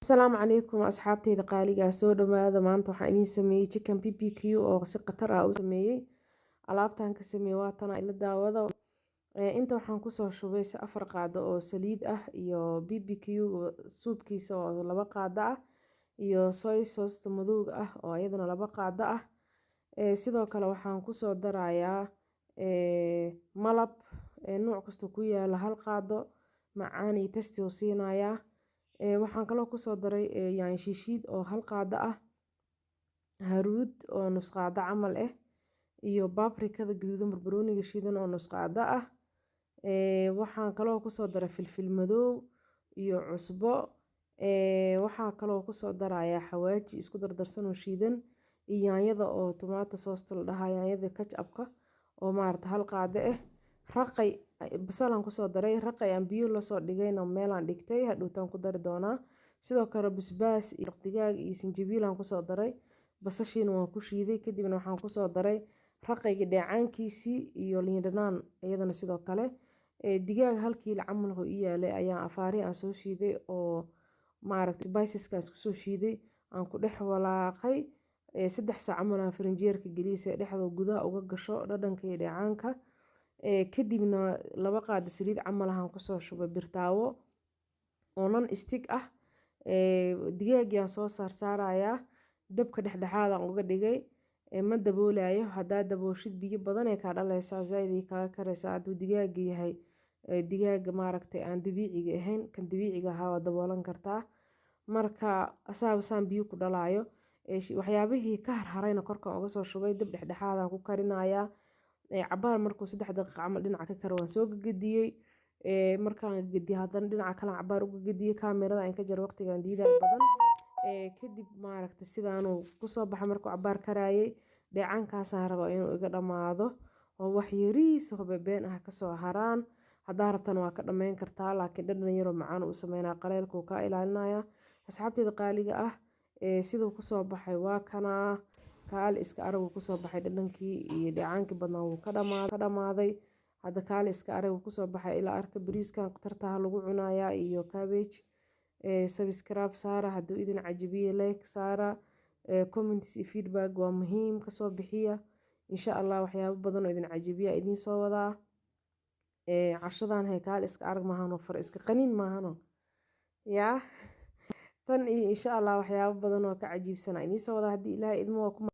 Asalaamu calaykum asxaabteyda qaaliga soo dhawaada. maanta waxaan idiin sameeyey chicken ppq oo si khatar ah u sameeyey. Alaabtan ka sameeyey waa tan ila daawada. Inta waxaan kusoo shubay 4 qaado oo saliid ah iyo ppq suubkiisa oo 2 qaado ah iyo soy sauce madowga ah oo iyadana 2 qaado ah. Sidoo kale waxaan kusoo darayaa malab nooc kasta ku yaala 1 qaado macaan iyo tasti oo siinayaa. Waxaan kaloo kusoo daray yaanyo shiishiid oo 1 qaado ah, haruud oo nus qaado camal ah iyo paprikada gaduudan barbarooniga shiidan oo nus qaado ah. Waxaan kaloo kusoo daray filfil madow iyo cusbo. Waxaan kaloo kusoo darayaa xawaaji isku dardarsan oo shiidan iyo yaanyada oo tomato sauce la dhahaa, yaanyada ketchup-ka oo maaragtay 1 qaado ah. Raqay basalan kusoo daray, raqay aan biyo la soo dhigayna meelaan dhigtay hadhowtaan ku dari doonaa. Sidoo kale basbaas iyo digaag iyo sinjibiil aan kusoo daray, basashiina waan ku shiiday. Kadibna waxaan kusoo daray raqayga dheecaankiisii iyo liin dhanaan iyadana sidoo kale. Digaag 1 kiilo camal oo yaalay ayaan afaari aan soo shiiday oo maaragtay spiceskaas kusoo shiiday aan ku dhex walaaqay. 3 saac camal aan farinjeerka geliyay dhexda gudaha uga gasho dhadhanka iyo dheecaanka. Kadibna 2 qaado saliid camal aan kusoo shubay birtaawo oo non stick ah. Digaagyaan soo saarayaa dabka dhexdhexaad aan uga dhigay. Ma daboolayo, hadaa dabooshid biyo badan ay ka dhalaysaa, zaid ay kaga karaysaa. Hadduu digaaga yahay digaaga maaragtay aan dabiiciga ahayn, kan dabiiciga ah waa daboolan kartaa. Marka asaabasaan biyo ku dhalayo waxyaabihii ka harharayna korkaan uga soo shubay. Dab dhexdhexaad aan ku karinayaa cabaar markuu 3 daqiiqo camal dhinaca ka karo waan soo gadiyay. Markaan gadiyay haddana dhinaca kale cabaar uga gadiyay kaamirada in ka jar waqtigan diiday badan. Kadib maaragtay sidaanuu kusoo baxay markuu cabaar karaayay. Dheecaankaasaan rabo inuu iga dhamaado oo wax yariis oo been ah ka soo haraan. Hadaa rabtana waa ka dhamayn kartaa, laakiin dhadhan yar oo macaan u sameynaa, qaleelku ka ilaalinaya. Asxaabteyda qaaliga ah sidoo kusoo baxay waa kana kaali iska arag kusoo baxay dhadhankii iyo dheecaankii badnaa wuu ka dhamaaday. Hadda kaali iska arag kusoo baxay ilaa arka bariiskan qatartaha lagu cunayaa iyo cabbage. Subscribe saara hadduu idin cajibiye, like saara. Comments iyo feedback waa muhiim ka soo bixiya. Insha Allah waxyaabo badan oo idin cajibiya idin soo wadaa. Cashadan hay kaali iska arag mahano far iska qaniin mahano yaa tan iyo insha Allah waxyaabo badan oo ka cajiibsana idin soo wadaa haddii Ilaahay idmo waa ku